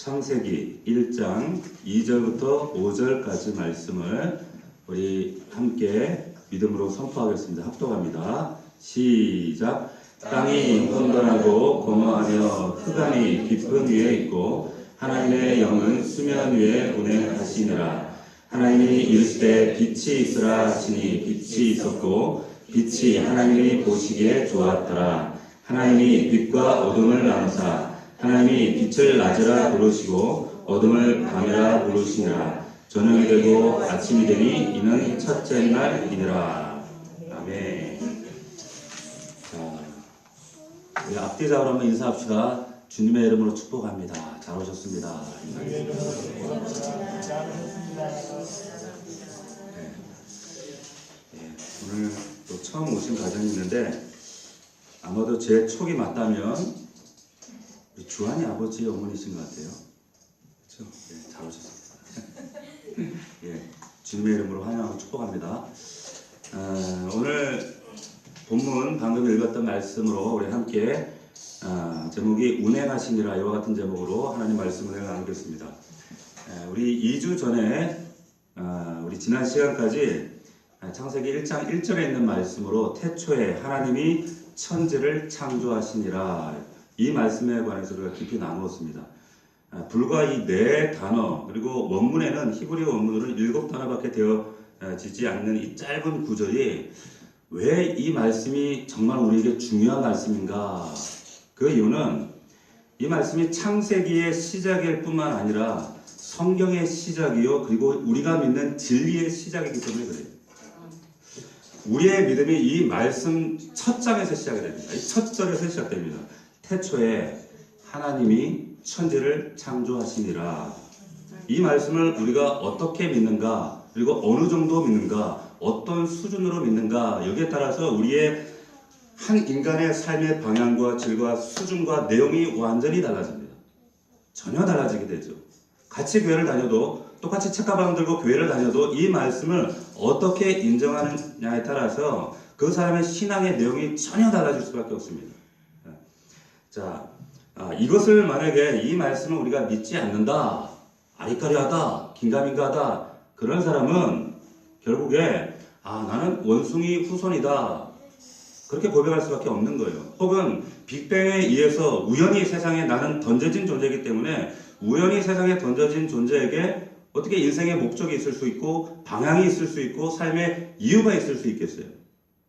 창세기 1장 2절부터 5절까지 말씀을 우리 함께 믿음으로 선포하겠습니다. 합독합니다. 시작. 땅이 혼돈하고 공허하며 흑암이 깊은 위에 있고 하나님의 영은 수면 위에 운행하시니라. 하나님이 이르시되 빛이 있으라 하시니 빛이 있었고 빛이 하나님이 보시기에 좋았더라. 하나님이 빛과 어둠을 나누사 하나님이 빛을 낮이라 부르시고 어둠을 밤이라 부르시니라. 저녁이 되고 아침이 되니 이는 첫째 날이니라. 아멘. 자, 우리 앞뒤자로 한번 인사합시다. 주님의 이름으로 축복합니다. 잘 오셨습니다. 네. 오늘 또 처음 오신 가정이 있는데 아마도 제 촉이 맞다면 우리 주한이 아버지 어머니신 것 같아요. 그렇죠? 예, 잘 오셨습니다. 예, 주님의 이름으로 환영하고 축복합니다. 오늘 본문 방금 읽었던 말씀으로 우리 함께 제목이 운행하시니라 이와 같은 제목으로 하나님 말씀을 나누겠습니다. 우리 2주 전에 우리 지난 시간까지 창세기 1장 1절에 있는 말씀으로 태초에 하나님이 천지를 창조하시니라 이 말씀에 관해서 우리가 깊이 나누었습니다. 불과 이 네 단어 그리고 원문에는 히브리 원문으로는 7단어밖에 되어지지 않는 이 짧은 구절이 왜 이 말씀이 정말 우리에게 중요한 말씀인가? 그 이유는 이 말씀이 창세기의 시작일 뿐만 아니라 성경의 시작이요 그리고 우리가 믿는 진리의 시작이기 때문에 그래요. 우리의 믿음이 이 말씀 첫 장에서 시작이 됩니다. 이 첫 절에서 시작됩니다. 태초에 하나님이 천지를 창조하시니라. 이 말씀을 우리가 어떻게 믿는가 그리고 어느 정도 믿는가 어떤 수준으로 믿는가 여기에 따라서 우리의 한 인간의 삶의 방향과 질과 수준과 내용이 완전히 달라집니다. 전혀 달라지게 되죠. 같이 교회를 다녀도 똑같이 책가방 들고 교회를 다녀도 이 말씀을 어떻게 인정하느냐에 따라서 그 사람의 신앙의 내용이 전혀 달라질 수밖에 없습니다. 자, 이것을 만약에 이 말씀을 우리가 믿지 않는다, 아리까리하다, 긴가민가하다 그런 사람은 결국에 나는 원숭이 후손이다 그렇게 고백할 수밖에 없는 거예요. 혹은 빅뱅에 의해서 우연히 세상에 나는 던져진 존재이기 때문에 우연히 세상에 던져진 존재에게 어떻게 인생의 목적이 있을 수 있고 방향이 있을 수 있고 삶의 이유가 있을 수 있겠어요?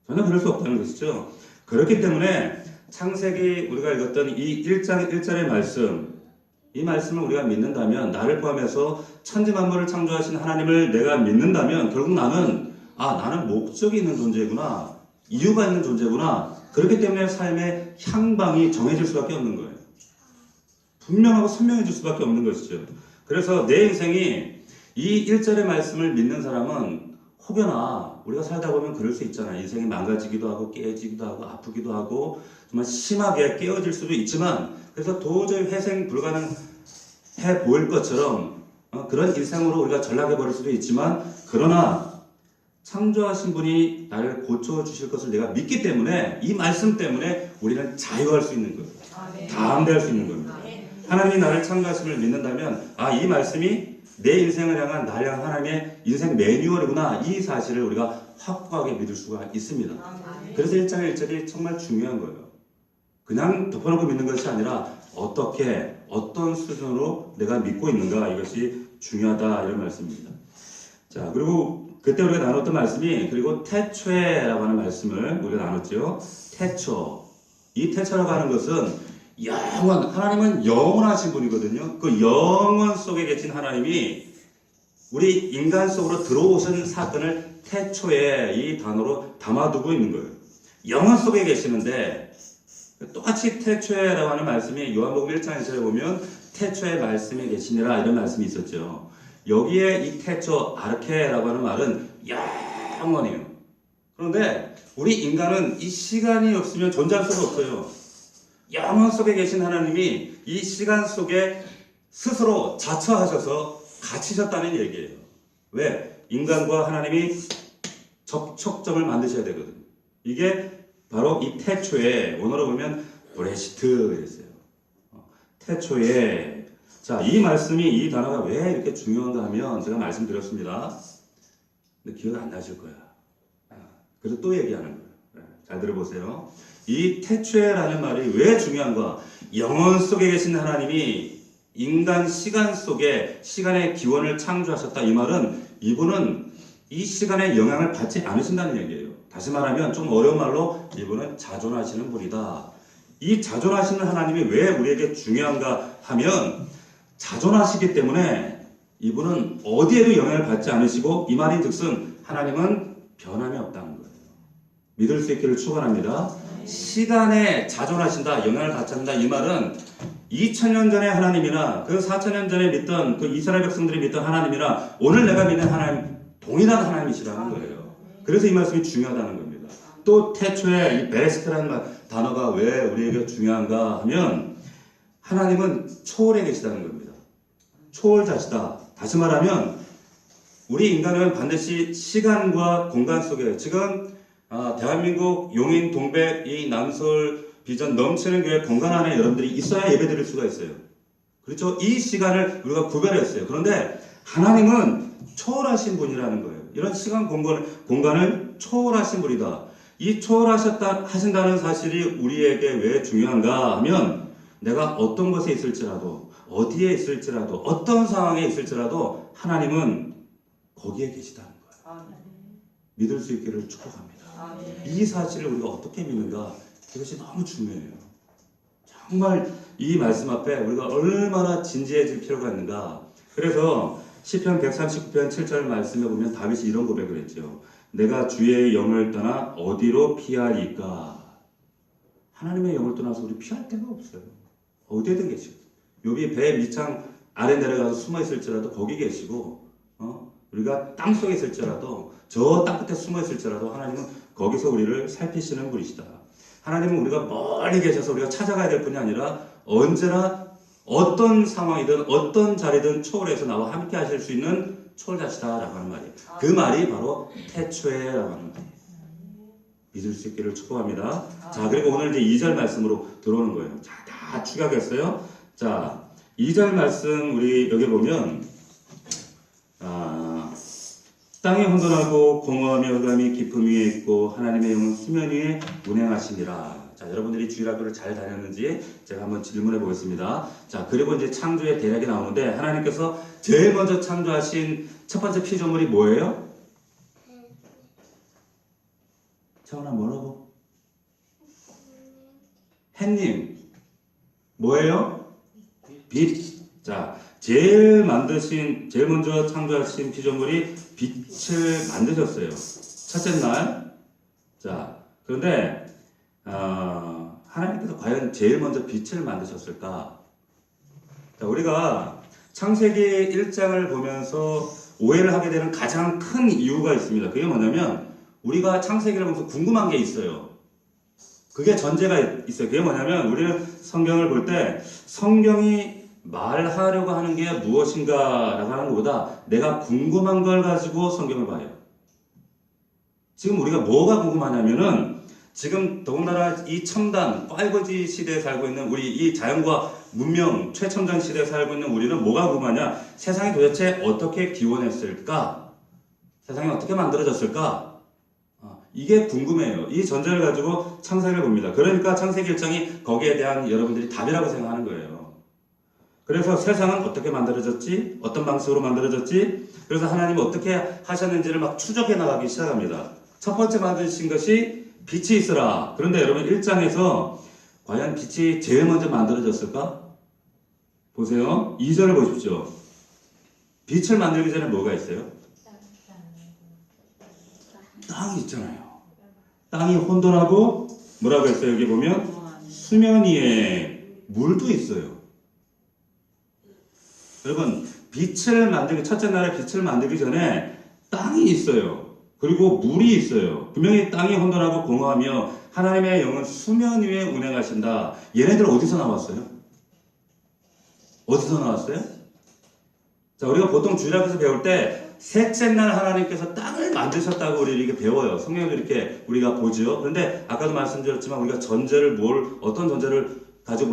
전혀 그럴 수 없다는 것이죠. 그렇기 때문에 창세기 우리가 읽었던 이 1장 1절의 말씀 이 말씀을 우리가 믿는다면 나를 포함해서 천지만물을 창조하신 하나님을 내가 믿는다면 결국 나는 목적이 있는 존재구나 이유가 있는 존재구나 그렇기 때문에 삶의 향방이 정해질 수밖에 없는 거예요. 분명하고 선명해질 수밖에 없는 것이죠. 그래서 내 인생이 이 1절의 말씀을 믿는 사람은 혹여나 우리가 살다 보면 그럴 수 있잖아요. 인생이 망가지기도 하고 깨지기도 하고 아프기도 하고 정말 심하게 깨어질 수도 있지만 그래서 도저히 회생 불가능해 보일 것처럼 그런 인생으로 우리가 전락해 버릴 수도 있지만 그러나 창조하신 분이 나를 고쳐주실 것을 내가 믿기 때문에 이 말씀 때문에 우리는 자유할 수 있는 거예요. 담대할 수 있는 겁니다. 하나님이 나를 창조하심을 믿는다면 이 말씀이 내 인생을 향한 나를 향한 하나님의 인생 매뉴얼이구나 이 사실을 우리가 확고하게 믿을 수가 있습니다. 그래서 1장 1절이 정말 중요한 거예요. 그냥 덮어놓고 믿는 것이 아니라 어떻게 어떤 수준으로 내가 믿고 있는가 이것이 중요하다 이런 말씀입니다. 자 그리고 그때 우리가 나눴던 말씀이 그리고 태초에라고 하는 말씀을 우리가 나눴죠. 태초 이 태초라고 하는 것은 영원, 하나님은 영원하신 분이거든요. 그 영원 속에 계신 하나님이 우리 인간 속으로 들어오신 사건을 태초에 이 단어로 담아두고 있는 거예요. 영원 속에 계시는데 똑같이 태초에라고 하는 말씀이 요한복음 1장 1절에 보면 태초에 말씀이 계시니라 이런 말씀이 있었죠. 여기에 이 태초, 아르케라고 하는 말은 영원이에요. 그런데 우리 인간은 이 시간이 없으면 존재할 수가 없어요. 영원 속에 계신 하나님이 이 시간 속에 스스로 자처하셔서 갇히셨다는 얘기예요. 왜? 인간과 하나님이 접촉점을 만드셔야 되거든요. 이게 바로 이 태초에 원어로 보면 브레시트 그랬어요. 태초에 자, 이 말씀이, 이 단어가 왜 이렇게 중요한가 하면 제가 말씀드렸습니다. 근데 기억 안 나실 거야. 그래서 또 얘기하는 거예요. 잘 들어보세요. 이 태초에라는 말이 왜 중요한가? 영혼 속에 계신 하나님이 인간 시간 속에 시간의 기원을 창조하셨다. 이 말은 이분은 이 시간에 영향을 받지 않으신다는 얘기예요. 다시 말하면 좀 어려운 말로 이분은 자존하시는 분이다. 이 자존하시는 하나님이 왜 우리에게 중요한가 하면 자존하시기 때문에 이분은 어디에도 영향을 받지 않으시고 이 말인 즉슨 하나님은 변함이 없다는 거예요. 믿을 수 있기를 축원합니다. 시간에 자존하신다, 영향을 받지 않는다. 이 말은 2000년 전의 하나님이나 그 4000년 전에 믿던 그 이스라엘 백성들이 믿던 하나님이나 오늘 내가 믿는 하나님 동일한 하나님이시라는 거예요. 그래서 이 말씀이 중요하다는 겁니다. 또 태초에 이 베레스트라는 단어가 왜 우리에게 중요한가 하면 하나님은 초월해 계시다는 겁니다. 초월자시다. 다시 말하면 우리 인간은 반드시 시간과 공간 속에 지금 대한민국 용인 동백 이 남서울 비전 넘치는 교회 공간 안에 여러분들이 있어야 예배 드릴 수가 있어요. 그렇죠? 이 시간을 우리가 구별했어요. 그런데 하나님은 초월하신 분이라는 거예요. 이런 시간 공간을 초월하신 분이다. 이 하신다는 사실이 우리에게 왜 중요한가 하면 내가 어떤 곳에 있을지라도 어디에 있을지라도 어떤 상황에 있을지라도 하나님은 거기에 계시다는 거예요. 믿을 수 있기를 축복합니다. 이 사실을 우리가 어떻게 믿는가 이것이 너무 중요해요. 정말 이 말씀 앞에 우리가 얼마나 진지해질 필요가 있는가. 그래서 시편 139편 7절 말씀에 보면 다윗이 이런 고백을 했죠. 내가 주의 영을 떠나 어디로 피하리까. 하나님의 영을 떠나서 우리 피할 데가 없어요. 어디에든 계시고 욥이 배 밑창 아래 내려가서 숨어 있을지라도 거기 계시고 우리가 땅 속에 있을지라도 저 땅 끝에 숨어 있을지라도 하나님은 거기서 우리를 살피시는 분이시다. 하나님은 우리가 멀리 계셔서 우리가 찾아가야 될 뿐이 아니라 언제나 어떤 상황이든 어떤 자리든 초월해서 나와 함께 하실 수 있는 초월자시다라고 하는 말이에요. 그 말이 바로 태초에라고 하는 말이에요. 믿을 수 있기를 축복합니다. 자, 그리고 오늘 이제 2절 말씀으로 들어오는 거예요. 자, 다 축약했어요. 자, 2절 말씀 우리 여기 보면 땅이 혼돈하고 공허하며 흑암이 깊음 위에 있고 하나님의 영은 수면 위에 운행하시니라. 자, 여러분들이 주일학교를 잘 다녔는지 제가 한번 질문해 보겠습니다. 자, 그리고 이제 창조의 대략이 나오는데 하나님께서 제일 먼저 창조하신 첫 번째 피조물이 뭐예요? 차원아 뭐라고? 햇님. 뭐예요? 빛. 자, 제일 먼저 창조하신 피조물이 빛을 만드셨어요. 첫째 날. 자, 그런데 하나님께서 과연 제일 먼저 빛을 만드셨을까? 자, 우리가 창세기 1장을 보면서 오해를 하게 되는 가장 큰 이유가 있습니다. 그게 뭐냐면 우리가 창세기를 보면서 궁금한 게 있어요. 그게 전제가 있어요. 그게 뭐냐면 우리는 성경을 볼 때 성경이 말하려고 하는 게 무엇인가 라고 하는 것보다 내가 궁금한 걸 가지고 성경을 봐요. 지금 우리가 뭐가 궁금하냐면은 지금 더군다나 이 첨단 5G 시대에 살고 있는 우리 이 자연과 문명 최첨단 시대에 살고 있는 우리는 뭐가 궁금하냐? 세상이 도대체 어떻게 기원했을까? 세상이 어떻게 만들어졌을까? 이게 궁금해요. 이 전제를 가지고 창세기를 봅니다. 그러니까 창세기 1장이 거기에 대한 여러분들이 답이라고 생각하는 거예요. 그래서 세상은 어떻게 만들어졌지? 어떤 방식으로 만들어졌지? 그래서 하나님이 어떻게 하셨는지를 막 추적해 나가기 시작합니다. 첫 번째 만드신 것이 빛이 있으라. 그런데 여러분 1장에서 과연 빛이 제일 먼저 만들어졌을까? 보세요. 2절을 보십시오. 빛을 만들기 전에 뭐가 있어요? 땅이 있잖아요. 땅이 혼돈하고 뭐라고 했어요? 여기 보면 수면 위에 물도 있어요. 여러분 빛을 만들기 첫째 날에 빛을 만들기 전에 땅이 있어요. 그리고 물이 있어요. 분명히 땅이 혼돈하고 공허하며 하나님의 영은 수면 위에 운행하신다. 얘네들 어디서 나왔어요? 어디서 나왔어요? 자, 우리가 보통 주일학교에서 배울 때 셋째 날 하나님께서 땅을 만드셨다고 우리 이렇게 배워요. 성경을 이렇게 우리가 보죠. 그런데 아까도 말씀드렸지만 우리가 전제를 어떤 전제를 가지고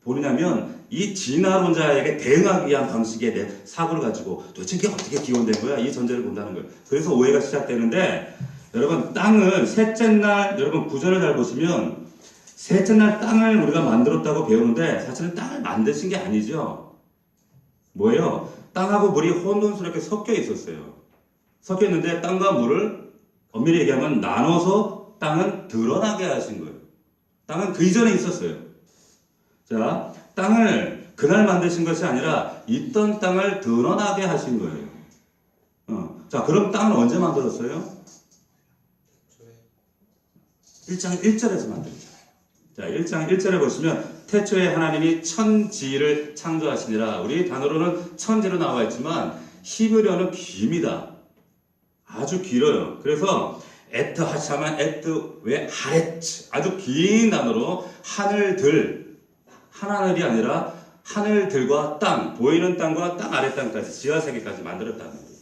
보느냐면 이 진화론자에게 대응하기 위한 방식에 대해 사고를 가지고 도대체 이게 어떻게 기원된 거야? 이 전제를 본다는 거예요. 그래서 오해가 시작되는데 여러분 땅을 셋째 날 여러분 구절을 잘 보시면 셋째 날 땅을 우리가 만들었다고 배우는데 사실은 땅을 만드신 게 아니죠. 뭐예요? 땅하고 물이 혼돈스럽게 섞여 있었어요. 섞여 있는데 땅과 물을 엄밀히 얘기하면 나눠서 땅은 드러나게 하신 거예요. 땅은 그 이전에 있었어요. 자, 땅을 그날 만드신 것이 아니라 있던 땅을 드러나게 하신 거예요. 자, 그럼 땅을 언제 만들었어요? 1장 1절에서 만들었잖아요. 자, 1장 1절에 보시면 태초에 하나님이 천지를 창조하시니라. 우리 단어로는 천지로 나와 있지만 히브리어는 깁니다. 아주 길어요. 그래서 에트 하샤만 에트 왜 하렛 아주 긴 단어로 하늘들 하늘이 아니라 하늘들과 땅 보이는 땅과 땅 아래 땅까지 지하 세계까지 만들었다는 거예요.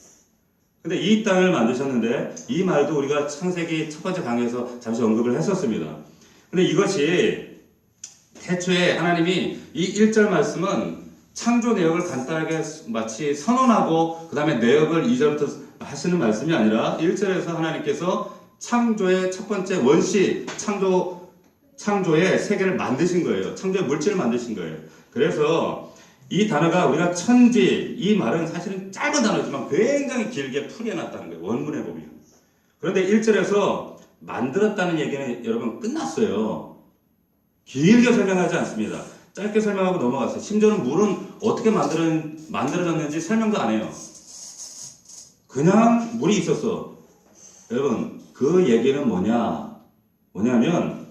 근데 이 땅을 만드셨는데 이 말도 우리가 창세기 첫 번째 강의에서 잠시 언급을 했었습니다. 근데 이것이 태초에 하나님이 이 1절 말씀은 창조 내역을 간단하게 마치 선언하고 그 다음에 내역을 2절부터 하시는 말씀이 아니라 1절에서 하나님께서 창조의 첫 번째 원시 창조의 세계를 만드신 거예요. 창조의 물질을 만드신 거예요. 그래서 이 단어가 우리가 천지 이 말은 사실은 짧은 단어지만 굉장히 길게 풀이해놨다는 거예요. 원문에 보면. 그런데 1절에서 만들었다는 얘기는 여러분 끝났어요. 길게 설명하지 않습니다. 짧게 설명하고 넘어갔어요. 심지어는 물은 어떻게 만들어졌는지 설명도 안 해요. 그냥 물이 있었어. 여러분 그 얘기는 뭐냐면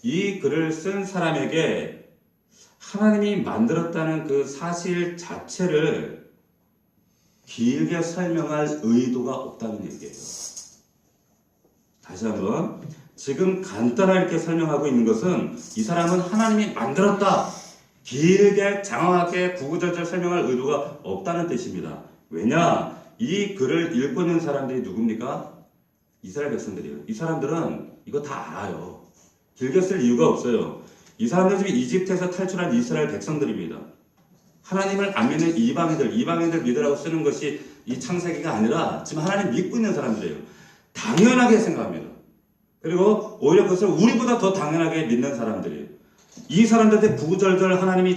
이 글을 쓴 사람에게 하나님이 만들었다는 그 사실 자체를 길게 설명할 의도가 없다는 얘기예요. 다시 한번 지금 간단하게 설명하고 있는 것은 이 사람은 하나님이 만들었다. 길게 장황하게 구구절절 설명할 의도가 없다는 뜻입니다. 왜냐? 이 글을 읽고 있는 사람들이 누굽니까? 이스라엘 백성들이에요. 이 사람들은 이거 다 알아요. 길게 쓸 이유가 없어요. 이 사람들 지금 이집트에서 탈출한 이스라엘 백성들입니다. 하나님을 안 믿는 이방인들 믿으라고 쓰는 것이 이 창세기가 아니라 지금 하나님 믿고 있는 사람들이에요. 당연하게 생각합니다. 그리고 오히려 그것을 우리보다 더 당연하게 믿는 사람들이에요. 이 사람들한테 구구절절 하나님이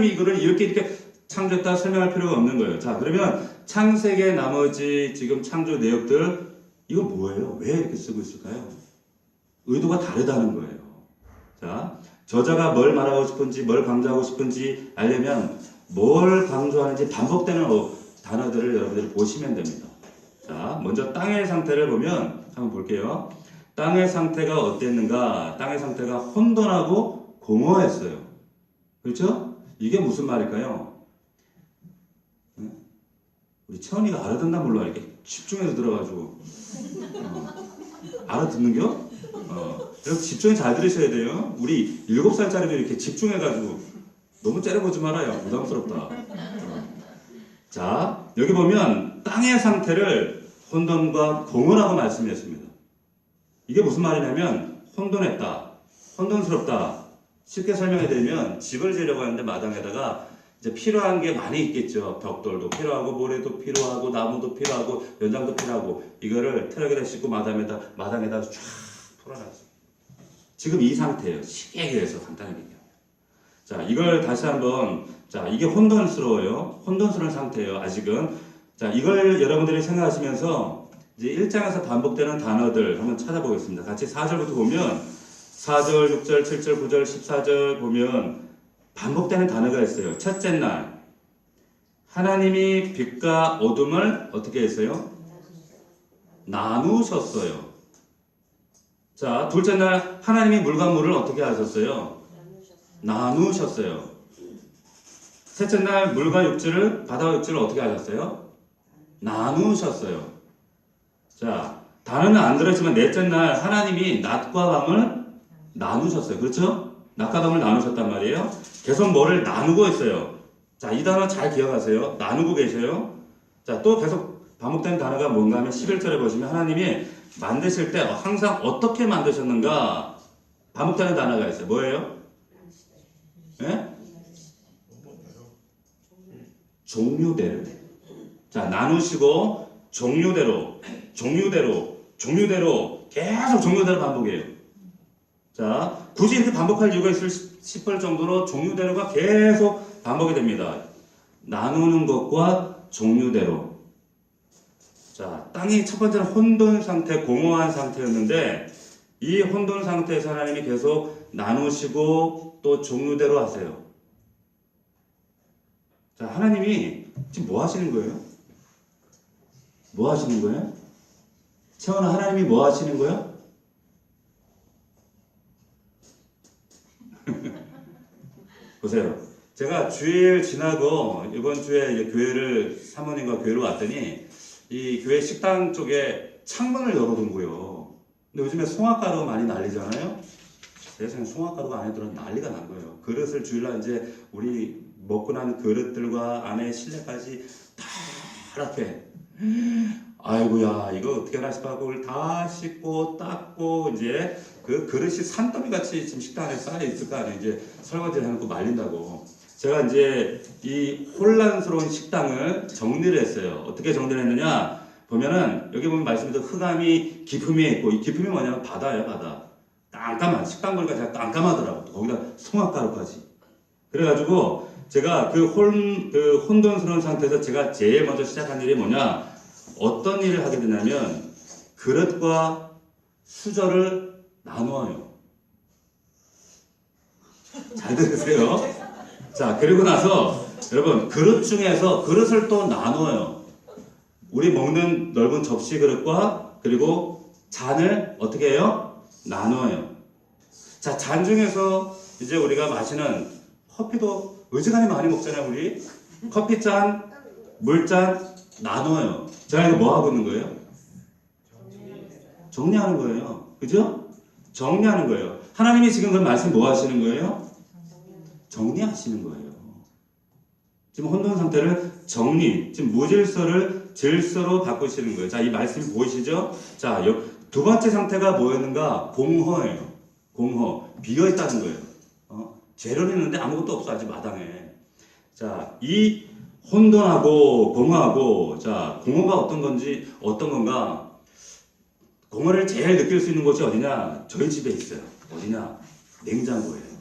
이거를 이렇게 창조했다 설명할 필요가 없는 거예요. 자, 그러면 창세기의 나머지 지금 창조 내역들 이거 뭐예요? 왜 이렇게 쓰고 있을까요? 의도가 다르다는 거예요. 자, 저자가 뭘 말하고 싶은지, 뭘 강조하고 싶은지 알려면 뭘 강조하는지 반복되는 단어들을 여러분들이 보시면 됩니다. 자, 먼저 땅의 상태를 보면 한번 볼게요. 땅의 상태가 어땠는가? 땅의 상태가 혼돈하고 공허했어요. 그렇죠? 이게 무슨 말일까요? 우리 채원이가 알아듣나 몰라. 이렇게 집중해서 들어가지고. 알아듣는겨? 여러분 집중해 잘 들으셔야 돼요. 우리 7살짜리도 이렇게 집중해가지고 너무 째려보지 말아요. 부담스럽다. 자, 여기 보면 땅의 상태를 혼돈과 공허라고 말씀했습니다. 이게 무슨 말이냐면 혼돈했다, 혼돈스럽다. 쉽게 설명해드리면 집을 지으려고 하는데 마당에다가 이제 필요한 게 많이 있겠죠. 벽돌도 필요하고 모래도 필요하고 나무도 필요하고 연장도 필요하고 이거를 트럭에다 싣고 마당에다 쫙 풀어놨어요. 지금 이 상태예요. 쉽게 얘기해서 간단하게 얘기합니다. 자, 이걸 다시 한번 이게 혼돈스러워요. 혼돈스러운 상태예요. 아직은. 자, 이걸 여러분들이 생각하시면서 이제 1장에서 반복되는 단어들 한번 찾아보겠습니다. 같이 4절부터 보면 4절, 6절, 7절, 9절, 14절 보면 반복되는 단어가 있어요. 첫째 날 하나님이 빛과 어둠을 어떻게 했어요? 나누셨어요. 자, 둘째 날 하나님이 물과 물을 어떻게 하셨어요? 나누셨어요. 셋째 날 물과 육지를 바다와 육지를 어떻게 하셨어요? 나누셨어요. 자, 단어는 안 들었지만 넷째 날 하나님이 낮과 밤을 나누셨어요. 그렇죠? 낮과 밤을 나누셨단 말이에요. 계속 뭐를 나누고 있어요. 자, 이 단어 잘 기억하세요. 나누고 계셔요. 자, 또 계속 반복된 단어가 뭔가 하면 11절에 보시면 하나님이 만드실 때 항상 어떻게 만드셨는가 반복되는 단어가 있어요. 뭐예요? 예? 종류대로. 자, 나누시고 종류대로 계속 종류대로 반복해요. 자, 굳이 이렇게 반복할 이유가 있을 싶을 정도로 종류대로가 계속 반복이 됩니다. 나누는 것과 종류대로. 자, 땅이 첫 번째는 혼돈 상태, 공허한 상태였는데 이 혼돈 상태에서 하나님이 계속 나누시고 또 종류대로 하세요. 자, 하나님이 지금 뭐 하시는 거예요? 뭐 하시는 거예요? 채원아, 하나님이 뭐 하시는 거예요? 보세요. 제가 주일 지나고 이번 주에 이제 교회를 사모님과 교회로 왔더니 이 교회 식당 쪽에 창문을 열어둔 거예요. 근데 요즘에 송화가루 많이 날리잖아요. 세상에 송화가루가 안에 들어서 난리가 난 거예요. 그릇을 주일날 이제 우리 먹고 난 그릇들과 안에 실내까지 다 이렇게 아이고야 이거 어떻게 하나 싶어서 그걸 다 씻고 닦고 이제 그 그릇이 산더미 같이 지금 식당 안에 쌓여 있을 거 아니에요. 이제 설거지를 해놓고 말린다고. 제가 이제 이 혼란스러운 식당을 정리를 했어요. 어떻게 정리를 했느냐 보면은 여기 보면 말씀드린 흑암이 기품에 있고 이 기품이 뭐냐면 바다예요. 바다. 깜깜한 식당 보니까 제가 깜깜하더라고. 거기다 송화가루까지. 그래가지고 제가 그 혼돈스러운 상태에서 제가 제일 먼저 시작한 일이 뭐냐 어떤 일을 하게 되냐면 그릇과 수저를 나누어요. 잘 들으세요. 자, 그리고 나서 여러분 그릇 중에서 그릇을 또 나누어요. 우리 먹는 넓은 접시 그릇과 그리고 잔을 어떻게 해요? 나누어요. 자, 잔 중에서 이제 우리가 마시는 커피도 어지간히 많이 먹잖아요. 우리 커피잔, 물잔 나눠요. 제가 이거 뭐 하고 있는 거예요? 정리하는 거예요. 그죠? 정리하는 거예요. 하나님이 지금 그 말씀 뭐 하시는 거예요? 정리하시는 거예요. 지금 혼돈 상태를 정리, 지금 무질서를 질서로 바꾸시는 거예요. 자, 이 말씀이 보이시죠? 자, 두 번째 상태가 뭐였는가? 공허예요. 공허. 비어있다는 거예요. 재료는 있는데 아무것도 없어. 아직 마당에. 자, 이 혼돈하고 공허하고, 자, 공허가 어떤 건가? 공허를 제일 느낄 수 있는 곳이 어디냐? 저희 집에 있어요. 어디냐? 냉장고예요.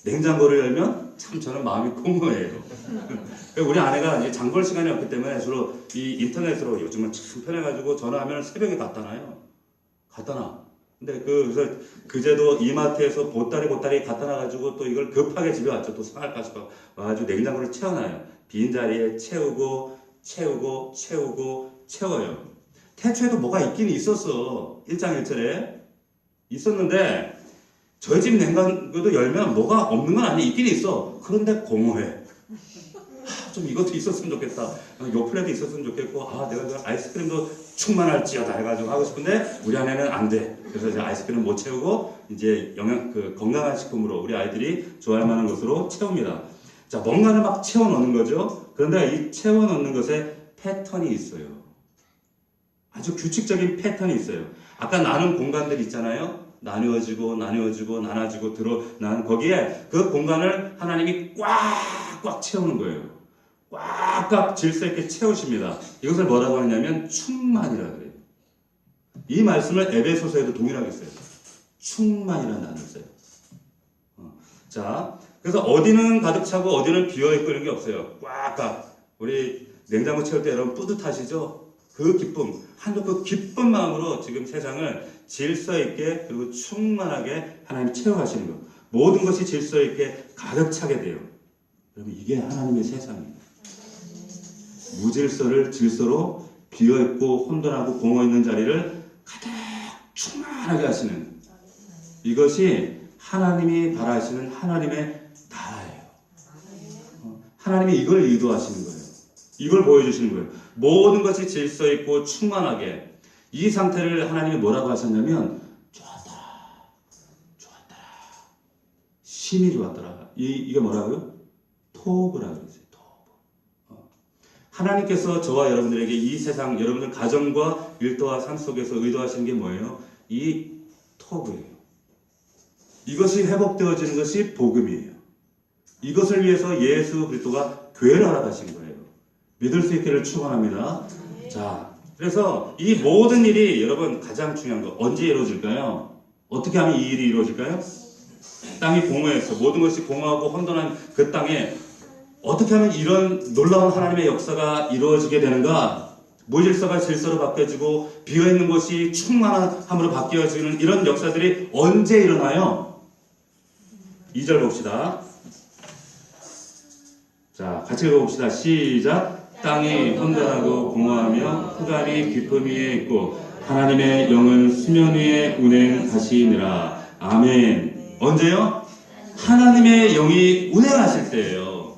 냉장고를 열면 참 저는 마음이 공허해요. 우리 아내가 이제 장볼 시간이 없기 때문에 주로 이 인터넷으로 요즘은 참 편해가지고 전화하면 새벽에 갖다 놔요. 갖다 놔. 근데 그래서 그제도 이마트에서 보따리 갖다 놔가지고 또 이걸 급하게 집에 왔죠. 또 상할까 싶어 와가지고 냉장고를 채워놔요. 빈 자리에 채워요. 태초에도 뭐가 있긴 있었어. 일장일절에 있었는데 저희 집 냉장고도 열면 뭐가 없는 건 아니야. 있긴 있어. 그런데 공허해. 좀 이것도 있었으면 좋겠다. 요플레도 있었으면 좋겠고, 내가 그 아이스크림도 충만할지어다 해가지고 하고 싶은데 우리 아내는 안 돼. 그래서 이제 아이스크림 못 채우고 이제 건강한 식품으로 우리 아이들이 좋아할 만한 것으로 채웁니다. 자, 뭔가를 막 채워 넣는 거죠. 그런데 이 채워 넣는 것에 패턴이 있어요. 아주 규칙적인 패턴이 있어요. 아까 나눈 공간들 있잖아요. 나누어지고 거기에 그 공간을 하나님이 꽉꽉 채우는 거예요. 꽉꽉 질서 있게 채우십니다. 이것을 뭐라고 하냐면 충만이라 그래요. 이 말씀을 에베소서에도 동일하게 써요. 충만이라는 단어를 써요. 자, 그래서 어디는 가득 차고 어디는 비어있고 이런 게 없어요. 꽉꽉. 우리 냉장고 채울 때 여러분 뿌듯하시죠? 그 기쁨, 그 기쁜 마음으로 지금 세상을 질서 있게 그리고 충만하게 하나님 채워가시는 것. 모든 것이 질서 있게 가득 차게 돼요. 여러분 이게 하나님의 세상입니다. 무질서를 질서로 비어있고 혼돈하고 공허있는 자리를 가득 충만하게 하시는 이것이 하나님이 바라시는 하나님의 나라예요. 하나님이 이걸 의도하시는 거예요. 이걸 보여주시는 거예요. 모든 것이 질서 있고 충만하게 이 상태를 하나님이 뭐라고 하셨냐면 좋았더라. 심히 좋았더라. 이게 뭐라고요? 토브라고 그랬어요. 하나님께서 저와 여러분들에게 이 세상, 여러분들 가정과 일터와 삶 속에서 의도하시는 게 뭐예요? 이 토브예요. 이것이 회복되어지는 것이 복음이에요. 이것을 위해서 예수 그리스도가 교회를 허락하신 거예요. 믿을 수 있기를 축원합니다. 자, 그래서 이 모든 일이 여러분 가장 중요한 거 언제 이루어질까요? 어떻게 하면 이 일이 이루어질까요? 땅이 공허해서 모든 것이 공허하고 혼돈한 그 땅에 어떻게 하면 이런 놀라운 하나님의 역사가 이루어지게 되는가? 무질서가 질서로 바뀌어지고 비어있는 곳이 충만함으로 바뀌어지는 이런 역사들이 언제 일어나요? 2절 봅시다. 자, 같이 읽어봅시다. 시작. 땅이 혼돈하고 공허하며 흑암이 깊음 위에 있고 하나님의 영은 수면 위에 운행하시니라. 아멘. 언제요? 하나님의 영이 운행하실 때예요.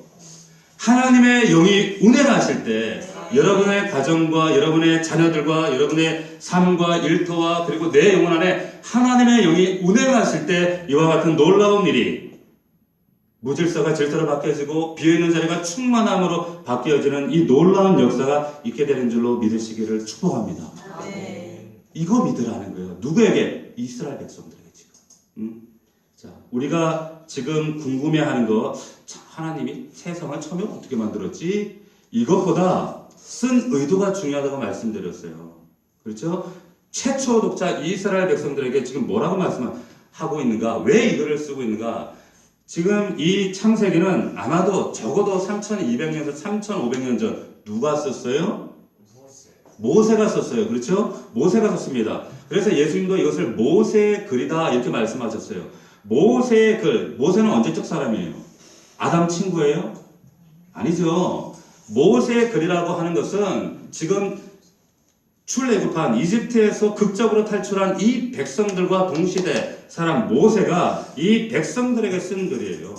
하나님의 영이 운행하실 때 여러분의 가정과 여러분의 자녀들과 여러분의 삶과 일터와 그리고 내 영혼 안에 하나님의 영이 운행하실 때 이와 같은 놀라운 일이 무질서가 질서로 바뀌어지고 비어있는 자리가 충만함으로 바뀌어지는 이 놀라운 역사가 있게 되는 줄로 믿으시기를 축복합니다. 이거 믿으라는 거예요. 누구에게? 이스라엘 백성들에게 지금. 자, 우리가 지금 궁금해하는 거, 하나님이 세상을 처음에 어떻게 만들었지? 이것보다 쓴 의도가 중요하다고 말씀드렸어요. 그렇죠? 최초 독자 이스라엘 백성들에게 지금 뭐라고 말씀하고 있는가? 왜 이거를 쓰고 있는가? 지금 이 창세기는 아마도 적어도 3200년에서 3500년 전 누가 썼어요? 모세가 썼어요. 그렇죠? 모세가 썼습니다. 그래서 예수님도 이것을 모세의 글이다 이렇게 말씀하셨어요. 모세의 글, 모세는 언제적 사람이에요? 아담 친구예요? 아니죠. 모세의 글이라고 하는 것은 지금 출애굽한 이집트에서 극적으로 탈출한 이 백성들과 동시대 사람 모세가 이 백성들에게 쓴 글이에요.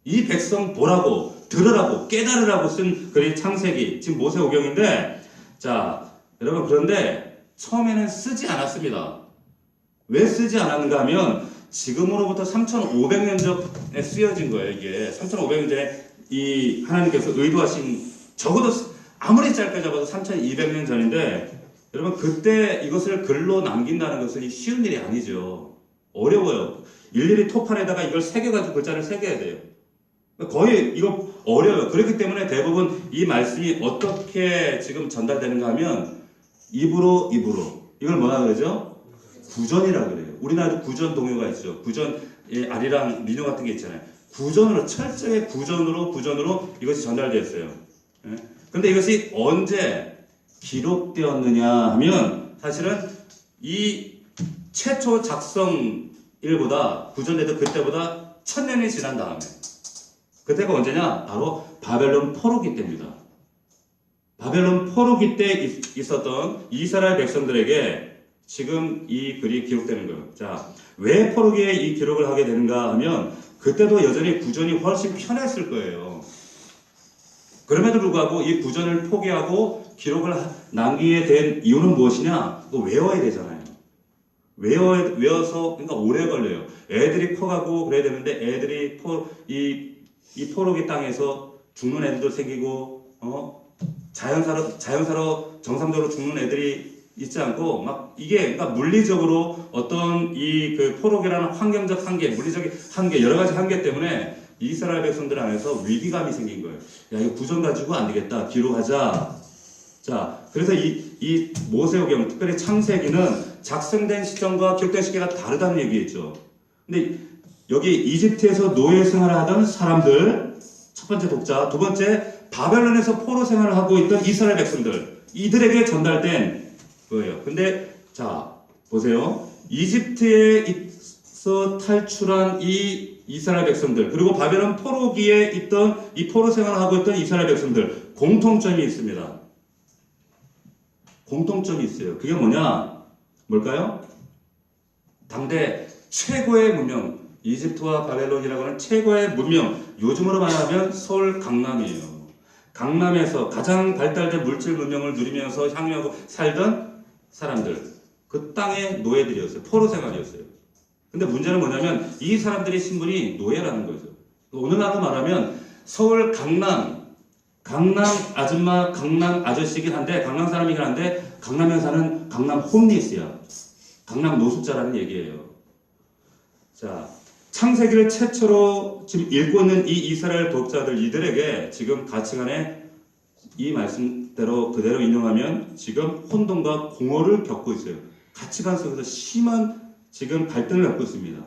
이 백성 보라고, 들으라고, 깨달으라고 쓴 글이 창세기, 지금 모세오경인데, 자, 여러분, 그런데 처음에는 쓰지 않았습니다. 왜 쓰지 않았는가 하면 지금으로부터 3500년 전에 쓰여진 거예요. 이게 3500년 전에 이 하나님께서 의도하신, 적어도 아무리 짧게 잡아도 3200년 전인데, 여러분 그때 이것을 글로 남긴다는 것은 쉬운 일이 아니죠. 어려워요. 일일이 토판에다가 이걸 새겨가지고 글자를 새겨야 돼요. 거의 이거 어려워요. 그렇기 때문에 대부분 이 말씀이 어떻게 지금 전달되는가 하면 입으로 이걸 뭐라 그러죠? 구전이라 그래요. 우리나라도 구전 동요가 있죠. 구전 아리랑 민요 같은 게 있잖아요. 구전으로, 철저히 구전으로 이것이 전달되었어요. 근데 이것이 언제 기록되었느냐 하면 사실은 이 최초 작성 일보다 구전에도 그때보다 1000년이 지난 다음에, 그때가 언제냐? 바로 바벨론 포로기 때입니다. 바벨론 포로기 때 있었던 이스라엘 백성들에게 지금 이 글이 기록되는 거예요. 자, 왜 포로기에 이 기록을 하게 되는가 하면 그때도 여전히 구전이 훨씬 편했을 거예요. 그럼에도 불구하고 이 구전을 포기하고 기록을 남기게 된 이유는 무엇이냐? 또 외워야 되잖아요. 외워서, 그러니까 오래 걸려요. 애들이 커가고 그래야 되는데 애들이 이 포로기 땅에서 죽는 애들도 생기고, 자연사로 정상적으로 죽는 애들이 있지 않고, 막 이게, 그러니까 물리적으로 어떤 그 포로기라는 환경적 한계, 물리적인 한계, 여러 가지 한계 때문에 이스라엘 백성들 안에서 위기감이 생긴 거예요. 야, 이거 구전 가지고 안 되겠다. 기록하자. 자, 그래서 이 모세오경, 특별히 창세기는 작성된 시점과 기록된 시기가 다르다는 얘기겠죠. 근데 여기 이집트에서 노예 생활을 하던 사람들, 첫 번째 독자, 두 번째 바벨론에서 포로 생활을 하고 있던 이스라엘 백성들, 이들에게 전달된 거예요. 근데 자, 보세요. 이집트에서 탈출한 이 이스라엘 백성들, 그리고 바벨론 포로기에 있던 이 포로 생활을 하고 있던 이스라엘 백성들, 공통점이 있습니다. 공통점이 있어요. 그게 뭐냐? 뭘까요? 당대 최고의 문명, 이집트와 바벨론이라고 하는 최고의 문명, 요즘으로 말하면 서울 강남이에요. 강남에서 가장 발달된 물질 문명을 누리면서 향유하고 살던 사람들, 그 땅의 노예들이었어요. 포로 생활이었어요. 근데 문제는 뭐냐면 이 사람들의 신분이 노예라는 거죠. 오늘날로 말하면 서울 강남 아줌마, 강남 아저씨긴 한데, 강남 사람이긴 한데, 강남에 사는 강남 홈리스야. 강남 노숙자라는 얘기예요. 자, 창세기를 최초로 지금 읽고 있는 이 이스라엘 독자들 이들에게 지금 가치관에 이 말씀대로 그대로 인용하면 지금 혼돈과 공허를 겪고 있어요. 가치관 속에서 심한 지금 갈등을 겪고 있습니다.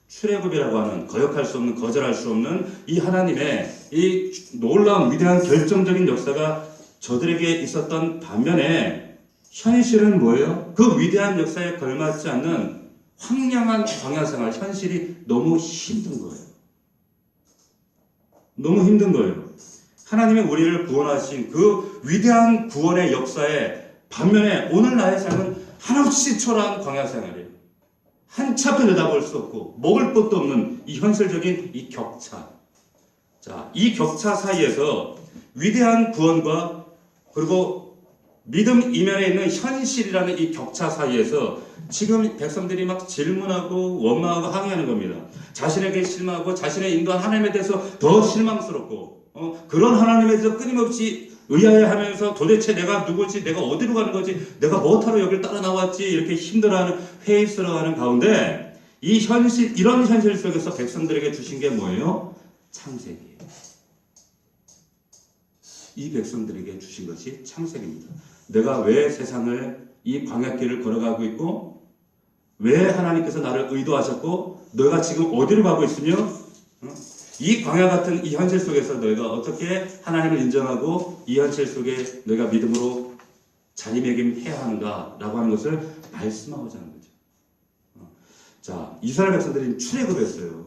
출애굽이라고 하는 거역할 수 없는 거절할 수 없는 이 하나님의 이 놀라운 위대한 결정적인 역사가 저들에게 있었던 반면에 현실은 뭐예요? 그 위대한 역사에 걸맞지 않는 황량한 광야 생활 현실이 너무 힘든 거예요. 너무 힘든 거예요. 하나님이 우리를 구원하신 그 위대한 구원의 역사에 반면에 오늘 나의 삶은 한없이 초라한 광야 생활이에요. 한치 앞에 내다볼 수 없고 먹을 것도 없는 이 현실적인 이 격차. 자, 이 격차 사이에서 위대한 구원과 그리고 믿음 이면에 있는 현실이라는 이 격차 사이에서 지금 백성들이 막 질문하고 원망하고 항의하는 겁니다. 자신에게 실망하고 자신의 인도한 하나님에 대해서 더 실망스럽고 그런 하나님에 대해서 끊임없이 의아해하면서 도대체 내가 누구지, 내가 어디로 가는 거지, 내가 뭐하러 여길 따라 나왔지 이렇게 힘들어하는 회의스러워하는 가운데 이 현실 이런 현실 속에서 백성들에게 주신 게 뭐예요? 창세기예요. 이 백성들에게 주신 것이 창세기입니다. 내가 왜 세상을 이 광야길을 걸어가고 있고 왜 하나님께서 나를 의도하셨고 너희가 지금 어디로 가고 있으며 이 광야 같은 이 현실 속에서 너희가 어떻게 하나님을 인정하고 이 현실 속에 너희가 믿음으로 자리매김해야 하는가라고 하는 것을 말씀하고자 하는 거죠. 자, 이스라엘 백성들이 출애굽했어요.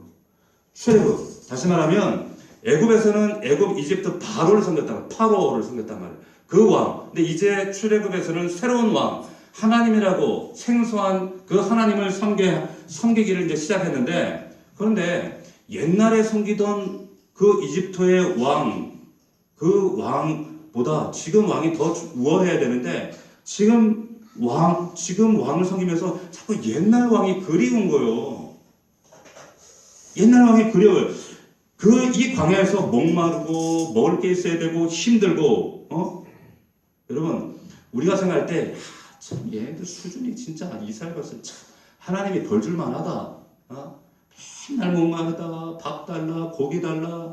출애굽. 다시 말하면 애굽에서는 애굽 이집트 바로를 섬겼단 파로를 섬겼단 말이에요. 그 왕. 근데 이제 출애굽에서는 새로운 왕, 하나님이라고 생소한 그 하나님을 섬기기를 이제 시작했는데 그런데 옛날에 섬기던 그 이집트의 왕, 그 왕보다 지금 왕이 더 우월해야 되는데 지금 왕을 섬기면서 자꾸 옛날 왕이 그리운 거예요. 옛날 왕이 그리워요. 이 광야에서 목마르고 먹을 게 있어야 되고 힘들고 여러분 우리가 생각할 때 참 얘들 수준이 진짜 이스라엘 백성 참 하나님이 벌 줄만 하다. 맨날 목마르다, 밥 달라, 고기 달라,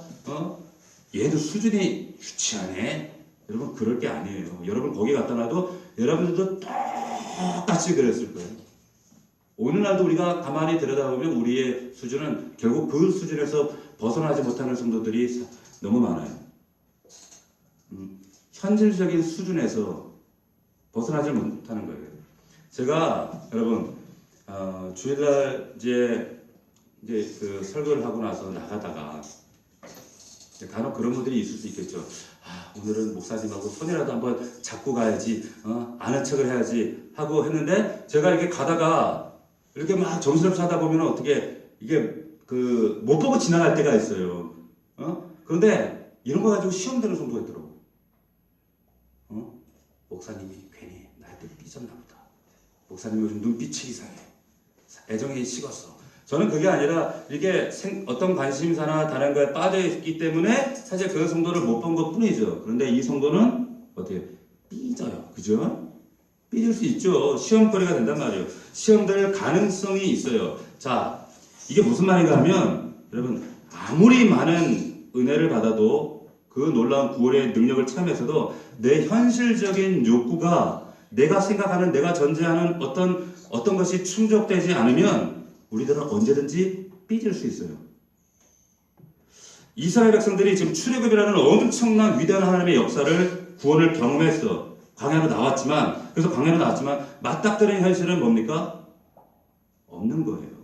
얘들 수준이 유치하네. 여러분 그럴 게 아니에요. 여러분 거기 갖다 놔도 여러분들도 똑같이 그랬을 거예요. 오늘날도 우리가 가만히 들여다보면 우리의 수준은 결국 그 수준에서 벗어나지 못하는 성도들이 너무 많아요. 현실적인 수준에서 벗어나지 못하는 거예요. 제가 여러분 주일날 이제 그 설교를 하고 나서 나가다가 간혹 그런 분들이 있을 수 있겠죠. 오늘은 목사님하고 손이라도 한번 잡고 가야지, 아는 척을 해야지 하고 했는데 제가 이렇게 가다가 이렇게 막 정신없이 하다 보면 어떻게 이게 못 보고 지나갈 때가 있어요. 그런데 이런 거 가지고 시험 되는 성도가 있더라고. 목사님이 괜히 나한테 삐졌나 보다. 목사님 요즘 눈빛이 이상해. 애정이 식었어. 저는 그게 아니라 이게 어떤 관심사나 다른 거에 빠져 있기 때문에 사실 그 성도를 못 본 것 뿐이죠. 그런데 이 성도는 어떻게 삐져요. 그죠? 삐질 수 있죠. 시험거리가 된단 말이에요. 시험 될 가능성이 있어요. 자, 이게 무슨 말인가 하면 여러분 아무리 많은 은혜를 받아도 그 놀라운 구원의 능력을 체험해서도 내 현실적인 욕구가 내가 생각하는 내가 전제하는 어떤 것이 충족되지 않으면 우리들은 언제든지 삐질 수 있어요. 이스라엘 백성들이 지금 출애굽이라는 엄청난 위대한 하나님의 역사를 구원을 경험했어. 광야로 나왔지만 맞닥뜨린 현실은 뭡니까? 없는 거예요.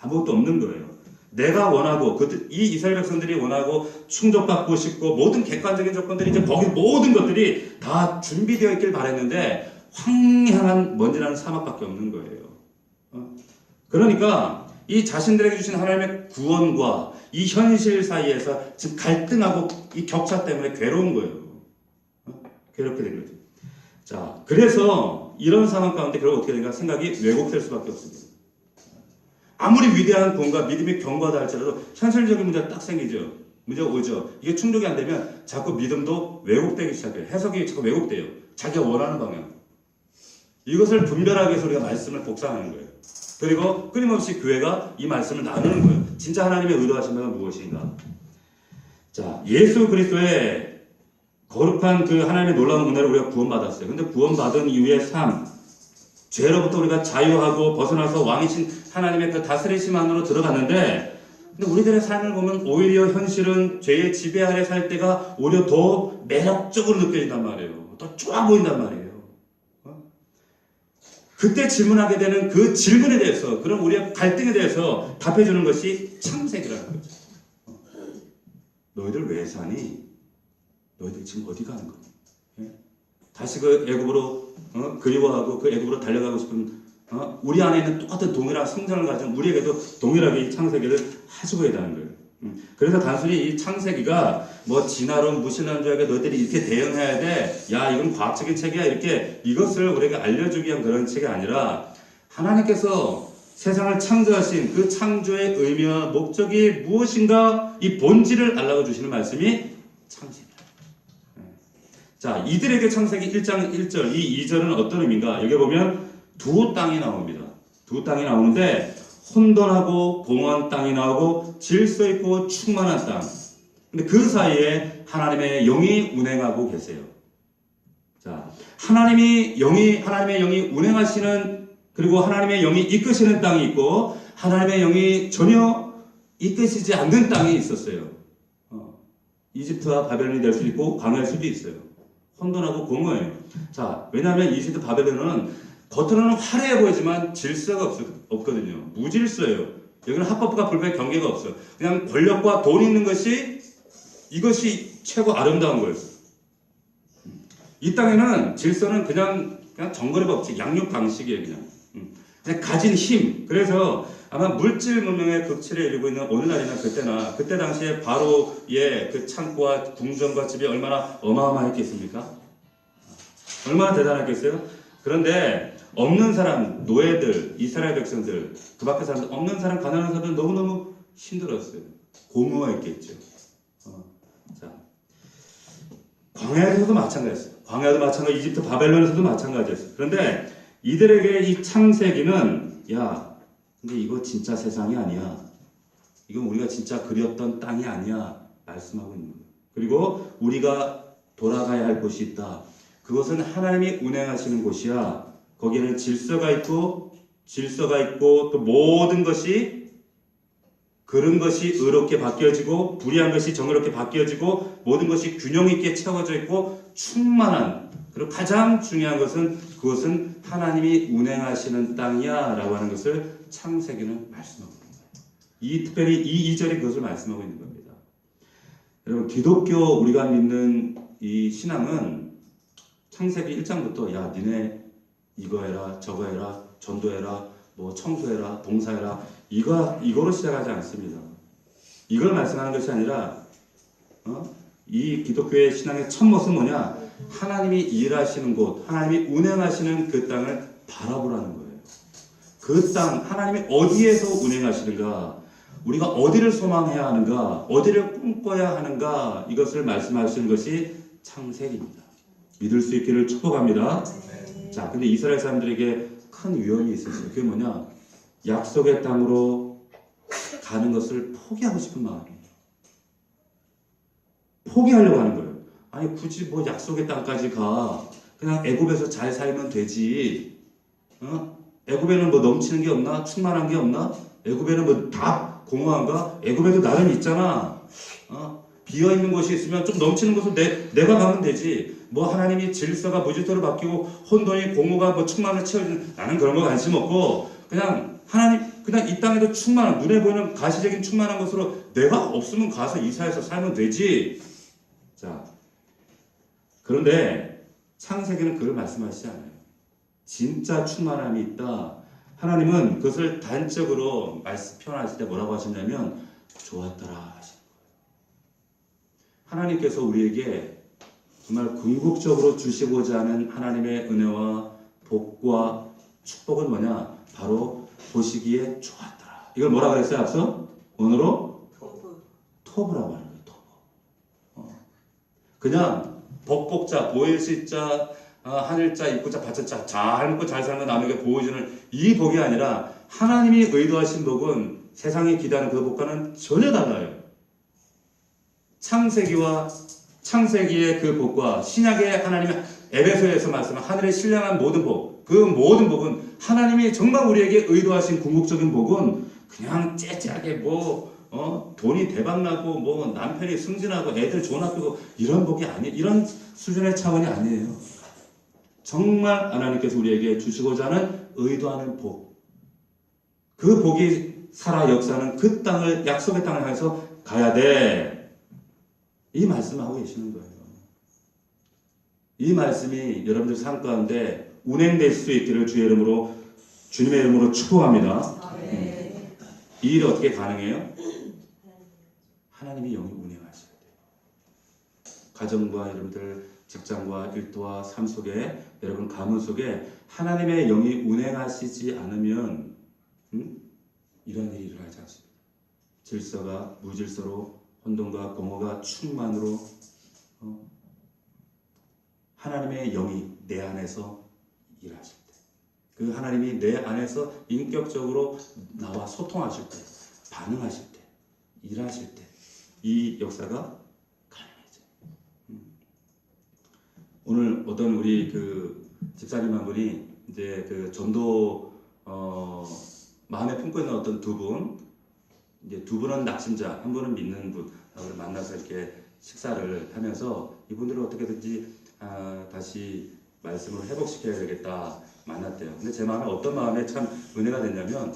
아무것도 없는 거예요. 내가 원하고 이 이스라엘 백성들이 원하고 충족받고 싶고 모든 객관적인 조건들이 이제 거기 모든 것들이 다 준비되어 있길 바랬는데 황량한 먼지라는 사막밖에 없는 거예요. 그러니까 이 자신들에게 주신 하나님의 구원과 이 현실 사이에서 지금 갈등하고 이 격차 때문에 괴로운 거예요. 괴롭게 된 거죠. 자, 그래서 이런 상황 가운데 결국 어떻게 되는가 생각이 왜곡될 수밖에 없습니다. 아무리 위대한 구원과 믿음이 견고하다 할지라도 현실적인 문제가 딱 생기죠. 문제가 오죠. 이게 충족이 안 되면 자꾸 믿음도 왜곡되기 시작해요. 해석이 자꾸 왜곡돼요. 자기가 원하는 방향. 이것을 분별하기 위해서 우리가 말씀을 복사하는 거예요. 그리고 끊임없이 교회가 이 말씀을 나누는 거예요. 진짜 하나님의 의도하신 바가 무엇인가? 자, 예수 그리스도의 거룩한 그 하나님의 놀라운 은혜로 우리가 구원받았어요. 근데 구원받은 이후의 삶, 죄로부터 우리가 자유하고 벗어나서 왕이신 하나님의 그 다스리심 안으로 들어갔는데, 근데 우리들의 삶을 보면 오히려 현실은 죄의 지배 아래 살 때가 오히려 더 매력적으로 느껴진단 말이에요. 더 좋아 보인단 말이에요. 그때 질문하게 되는 그 질문에 대해서, 그런 우리의 갈등에 대해서 답해주는 것이 창세기라는 거죠. 너희들 왜 사니? 너희들 지금 어디 가는 거니? 다시 그 애굽으로 그리워하고 그 애굽으로 달려가고 싶은 우리 안에 있는 똑같은 동일한 성장을 가진 우리에게도 동일하게 이 창세기를 해주고 있다는 거예요. 그래서 단순히 이 창세기가 뭐 진화론 무신론자에게 너희들이 이렇게 대응해야 돼, 야 이건 과학적인 책이야, 이렇게 이것을 우리에게 알려주기 위한 그런 책이 아니라 하나님께서 세상을 창조하신 그 창조의 의미와 목적이 무엇인가 이 본질을 알려고 주시는 말씀이 창세기입니다. 자, 이들에게 창세기 1장 1절 이 2절은 어떤 의미인가? 여기 보면 두 땅이 나옵니다. 두 땅이 나오는데 혼돈하고 공허한 땅이 나오고 질서 있고 충만한 땅. 근데 그 사이에 하나님의 영이 운행하고 계세요. 자, 하나님의 영이 운행하시는, 그리고 하나님의 영이 이끄시는 땅이 있고 하나님의 영이 전혀 이끄시지 않는 땅이 있었어요. 이집트와 바벨론이 될 수도 있고 광야일 수도 있어요. 혼돈하고 공허해요. 자, 왜냐하면 이집트 바벨론은 겉으로는 화려해 보이지만 질서가 없거든요. 무질서예요. 여기는 합법과 불법의 경계가 없어요. 그냥 권력과 돈 있는 것이, 이것이 최고 아름다운 거예요. 이 땅에는 질서는 그냥 정거리 법칙, 양육 방식이에요. 그냥 가진 힘. 그래서 아마 물질 문명의 극치를 이루고 있는 오늘날이나 그때 당시에 바로의 그 창고와 궁전과 집이 얼마나 어마어마했겠습니까? 얼마나 대단했겠어요? 그런데 없는 사람, 노예들, 이스라엘 백성들, 그 밖에 사람들, 없는 사람, 가난한 사람들 너무너무 힘들었어요. 고무했겠죠. 자, 광야에서도 마찬가지였어요. 광야도 마찬가지, 이집트 바벨론에서도 마찬가지였어요. 그런데 이들에게 이 창세기는, 야, 근데 이거 진짜 세상이 아니야. 이건 우리가 진짜 그렸던 땅이 아니야. 말씀하고 있는 거예요. 그리고 우리가 돌아가야 할 곳이 있다. 그것은 하나님이 운행하시는 곳이야. 거기에는 질서가 있고 또 모든 것이, 그런 것이 의롭게 바뀌어지고 불의한 것이 정의롭게 바뀌어지고 모든 것이 균형 있게 채워져 있고 충만한, 그리고 가장 중요한 것은 그것은 하나님이 운행하시는 땅이야 라고 하는 것을 창세기는 말씀하고 있는 거예요. 특별히 이 2절이 그것을 말씀하고 있는 겁니다. 여러분, 기독교 우리가 믿는 이 신앙은 창세기 1장부터 야 니네 이거 해라 저거 해라 전도해라 뭐 청소해라 봉사해라 이거로 시작하지 않습니다. 이걸 말씀하는 것이 아니라 이 기독교의 신앙의 첫 모습은 뭐냐? 하나님이 일하시는 곳, 하나님이 운행하시는 그 땅을 바라보라는 거예요. 그 땅, 하나님이 어디에서 운행하시는가, 우리가 어디를 소망해야 하는가, 어디를 꿈꿔야 하는가, 이것을 말씀하시는 것이 창세기입니다. 믿을 수 있기를 축복합니다. 자, 근데 이스라엘 사람들에게 큰 위험이 있었어요. 그게 뭐냐? 약속의 땅으로 가는 것을 포기하고 싶은 마음이에요. 포기하려고 하는 거예요. 아니 굳이 뭐 약속의 땅까지 가. 그냥 애굽에서 잘 살면 되지. 애굽에는 뭐 넘치는 게 없나? 충만한 게 없나? 애굽에는 뭐 다 공허한가? 애굽에도 나름 있잖아. 비어있는 곳이 있으면 좀 넘치는 곳을 내가 가면 되지. 뭐 하나님이 질서가 무질서로 바뀌고 혼돈이 공허가 뭐 충만을 채워주는, 나는 그런 거 관심 없고 그냥 하나님, 그냥 이 땅에도 충만한, 눈에 보이는 가시적인 충만한 것으로 내가 없으면 가서 이사해서 살면 되지. 자, 그런데 창세기는 그걸 말씀하시지 않아요. 진짜 충만함이 있다. 하나님은 그것을 단적으로 표현하실 때 뭐라고 하셨냐면 좋았더라 하시는 거예요. 하나님께서 우리에게 정말 궁극적으로 주시고자 하는 하나님의 은혜와 복과 축복은 뭐냐? 바로 보시기에 좋았더라. 이걸 뭐라 그랬어요 앞서? 언어로? 토브라고 하는 거예요. 토브. 그냥 복복자, 보일시자, 하늘자, 입구자, 받쳐자, 잘 먹고 잘 사는 남에게 보여주는 이 복이 아니라 하나님이 의도하신 복은 세상이 기대하는 그 복과는 전혀 달라요. 창세기의 그 복과 신약의 하나님의 에베소에서 말씀한 하늘의 신령한 모든 복, 그 모든 복은 하나님이 정말 우리에게 의도하신 궁극적인 복은 그냥 째째하게 돈이 대박나고 남편이 승진하고 애들 좋은 학교고 이런 복이 아니에요. 이런 수준의 차원이 아니에요. 정말 하나님께서 우리에게 주시고자 하는 의도하는 복, 그 복이 살아 역사하는 그 땅을, 약속의 땅을 향해서 가야 돼. 이 말씀을 하고 계시는 거예요. 이 말씀이 여러분들 삶 가운데 운행될 수 있기를 주님의 이름으로 축복합니다. 이 일이 어떻게 가능해요? 하나님이 영이 운행하셔야 돼요. 가정과 여러분들 직장과 일터와 삶 속에, 여러분 가문 속에 하나님의 영이 운행하시지 않으면 이런 일이 일어나지 않습니다. 질서가 무질서로, 혼돈과 공허가 충만으로 하나님의 영이 내 안에서 일하실 때, 그 하나님이 내 안에서 인격적으로 나와 소통하실 때, 반응하실 때, 일하실 때, 이 역사가 가능해져요. 오늘 어떤 우리 그 집사님 한 분이 이제 그 전도 마음에 품고 있는 어떤 두 분, 이제 두 분은 낙심자, 한 분은 믿는 분을 만나서 이렇게 식사를 하면서 이분들을 어떻게든지 다시 말씀을 회복시켜야 되겠다 만났대요. 근데 제 마음에 어떤 마음에 참 은혜가 됐냐면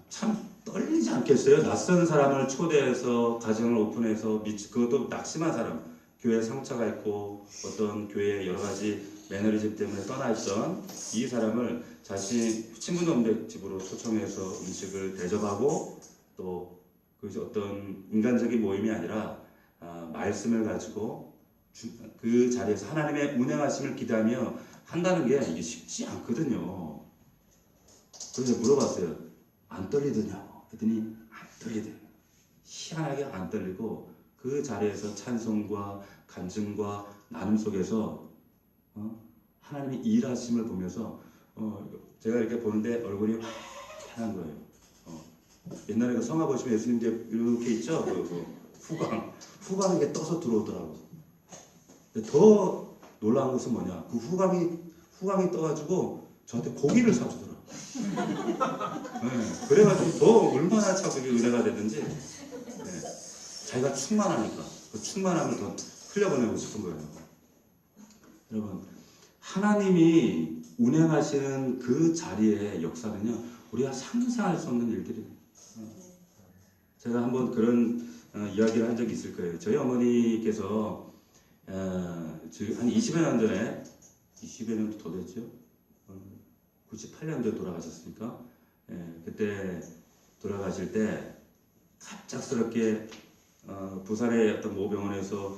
참 떨리지 않겠어요? 낯선 사람을 초대해서 가정을 오픈해서 그것도 낙심한 사람, 교회 상처가 있고 어떤 교회의 여러 가지 매너리즘 때문에 떠나 있던 이 사람을 자신 친분도 없는 집으로 초청해서 음식을 대접하고 또 그것이 어떤 인간적인 모임이 아니라 말씀을 가지고 그 자리에서 하나님의 운행하심을 기대하며 한다는 게 이게 쉽지 않거든요. 그래서 물어봤어요. 안 떨리더냐고. 그랬더니 안 떨리대요. 희한하게 안 떨리고 그 자리에서 찬송과 간증과 나눔 속에서 하나님이 일하심을 보면서 제가 이렇게 보는데 얼굴이 환한 거예요. 옛날에 그 성화 보시면 예수님 이제 이렇게 있죠. 후광이 이게 떠서 들어오더라고. 근데 더 놀라운 것은 뭐냐? 그 후광이 떠가지고 저한테 고기를 사주더라고. 네, 그래가지고 더 얼마나 참 그게 은혜가 되는지. 네, 자기가 충만하니까 그 충만함을 더 흘려보내고 싶은 거예요. 여러분, 하나님이 운행하시는 그 자리의 역사는요, 우리가 상상할 수 없는 일들이에요. 제가 한번 그런 이야기를 한 적이 있을 거예요. 저희 어머니께서 한 20여 년 전에, 20여 년도 더 됐죠? 98년도에 돌아가셨으니까, 그때 돌아가실 때 갑작스럽게 부산의 어떤 모병원에서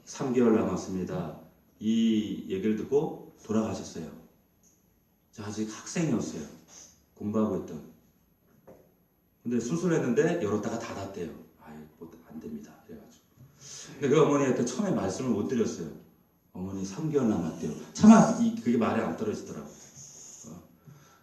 3개월 남았습니다. 이 얘기를 듣고 돌아가셨어요. 저 아직 학생이었어요. 공부하고 있던. 근데 수술했는데 열었다가 닫았대요. 안 됩니다. 그래가지고. 근데 그 어머니한테 처음에 말씀을 못 드렸어요. 어머니 3개월 남았대요. 차마 그게 말이 안 떨어지더라고요.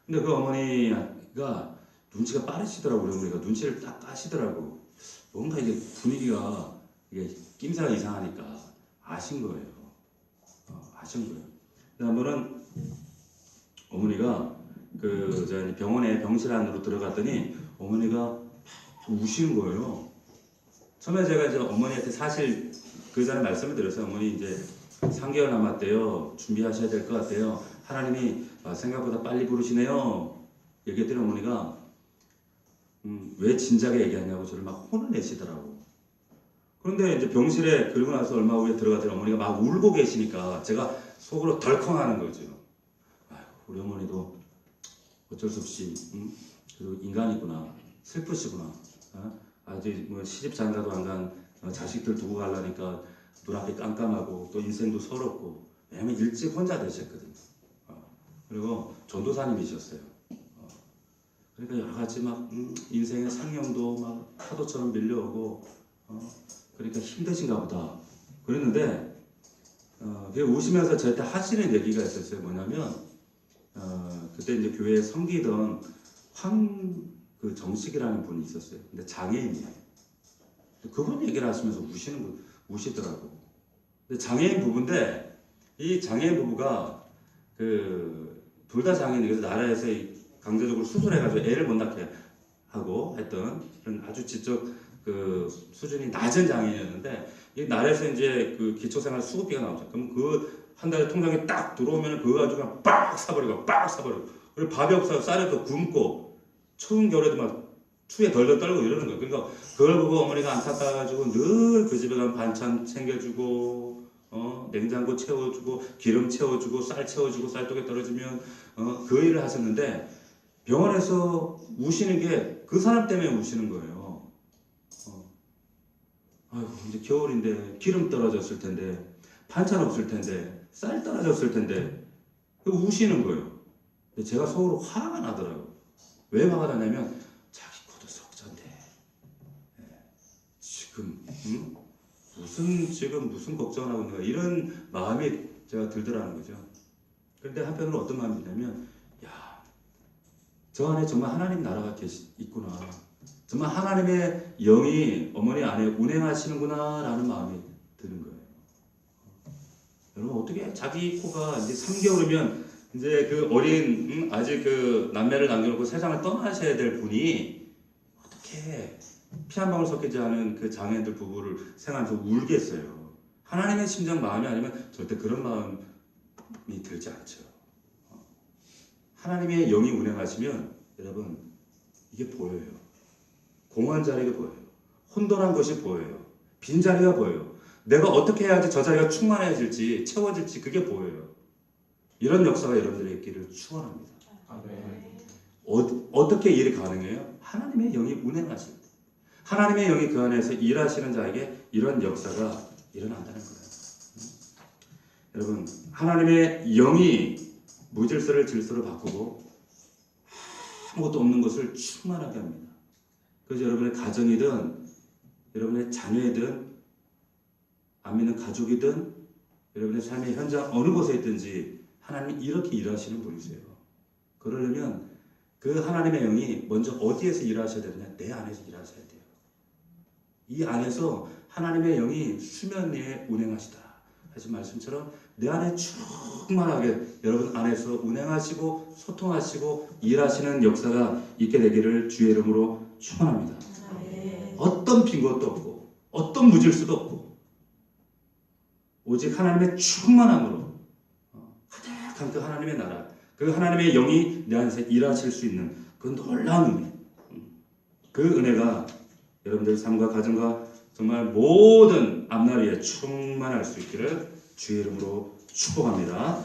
근데 그 어머니가 눈치가 빠르시더라고요. 우리 어머니가 눈치를 딱 까시더라고. 뭔가 이게 분위기가 이게 낌새가 이상하니까 아신 거예요. 아신 거예요. 한 번은 어머니가 그 병원에 병실 안으로 들어갔더니 어머니가 우시는 거예요. 처음에 제가 이제 어머니한테 사실 그 전에 말씀을 드렸어요. 어머니 이제 3개월 남았대요. 준비하셔야 될 것 같아요. 하나님이 생각보다 빨리 부르시네요. 얘기했더니 어머니가 왜 진작에 얘기하냐고 저를 막 혼을 내시더라고. 그런데 이제 병실에 그러고 나서 얼마 후에 들어갔더니 어머니가 막 울고 계시니까 제가 속으로 덜컹하는 거죠. 우리 어머니도 어쩔 수 없이 그리고 인간이구나, 슬프시구나. 아직 뭐 시집 장가도 안 간 자식들 두고 가려니까 눈앞이 깜깜하고 또 인생도 서럽고. 왜냐면 일찍 혼자 되셨거든요. 그리고 전도사님이셨어요. 그러니까 여러 가지 막 인생의 상념도 막 파도처럼 밀려오고. 그러니까 힘드신가 보다. 그랬는데, 오시면서 저한테 하시는 얘기가 있었어요. 뭐냐면, 그때 이제 교회에 섬기던 그 정식이라는 분이 있었어요. 근데 장애인이에요. 그분 얘기를 하시면서 우시더라고. 근데 장애인 부부인데 이 장애인 부부가 둘 다 장애인이어서 나라에서 강제적으로 수술해가지고 애를 못 낳게 하고 했던 그런 아주 지적 수준이 낮은 장애인이었는데 이 나라에서 이제 기초생활 수급비가 나오죠. 그럼 한 달에 통장에 딱 들어오면 그거 가지고 그냥 빡 사버리고 그리고 밥이 없어서 쌀에도 굶고 추운 겨울에도 막 추위에 덜덜 떨고 이러는 거예요. 그러니까 그걸 보고 어머니가 안타까워가지고 늘 그 집에 가면 반찬 챙겨주고 냉장고 채워주고 기름 채워주고 쌀 채워주고 쌀독에 떨어지면 그 일을 하셨는데 병원에서 우시는 게 그 사람 때문에 우시는 거예요. 아이고 이제 겨울인데 기름 떨어졌을 텐데 반찬 없을 텐데 쌀 떨어졌을 텐데 우시는 거예요. 근데 제가 속으로 화가 나더라고요. 왜 화가 나냐면 자기 코도 석자인데 지금 무슨 걱정을 하고 있는 거야 이런 마음이 제가 들더라는 거죠. 그런데 한편으로 어떤 마음이 드냐면 야, 저 안에 정말 하나님 나라가 있구나. 정말 하나님의 영이 어머니 안에 운행하시는구나 라는 마음이 드는 거예요. 여러분 어떻게 자기 코가 이제 3개월이면 이제 어린 아직 남매를 남겨놓고 세상을 떠나셔야 될 분이 어떻게 피 한 방울 섞이지 않은 장애인들 부부를 생각하면서 울겠어요. 하나님의 심정 마음이 아니면 절대 그런 마음이 들지 않죠. 하나님의 영이 운행하시면 여러분 이게 보여요. 공허한 자리가 보여요. 혼돈한 것이 보여요. 빈자리가 보여요. 내가 어떻게 해야지 저 자리가 충만해질지 채워질지 그게 보여요. 이런 역사가 여러분들의 있기를 축원합니다. 어떻게 일이 가능해요? 하나님의 영이 운행하실 때. 하나님의 영이 그 안에서 일하시는 자에게 이런 역사가 일어난다는 거예요. 여러분 하나님의 영이 무질서를 질서로 바꾸고 아무것도 없는 것을 충만하게 합니다. 그래서 여러분의 가정이든 여러분의 자녀이든 안 믿는 가족이든 여러분의 삶의 현장 어느 곳에 있든지 하나님이 이렇게 일하시는 분이세요. 그러려면 그 하나님의 영이 먼저 어디에서 일하셔야 되느냐? 내 안에서 일하셔야 돼요. 이 안에서 하나님의 영이 수면 위에 운행하시다 하신 말씀처럼 내 안에 충만하게 여러분 안에서 운행하시고 소통하시고 일하시는 역사가 있게 되기를 주의 이름으로 축원합니다. 어떤 빈 것도 없고 어떤 무질서도 없고 오직 하나님의 충만함으로 가득한 그 하나님의 나라 그 하나님의 영이 내 안에서 일하실 수 있는 그 놀라운 은혜 그 은혜가 여러분들 삶과 가정과 정말 모든 앞날에 충만할 수 있기를 주의 이름으로 축복합니다.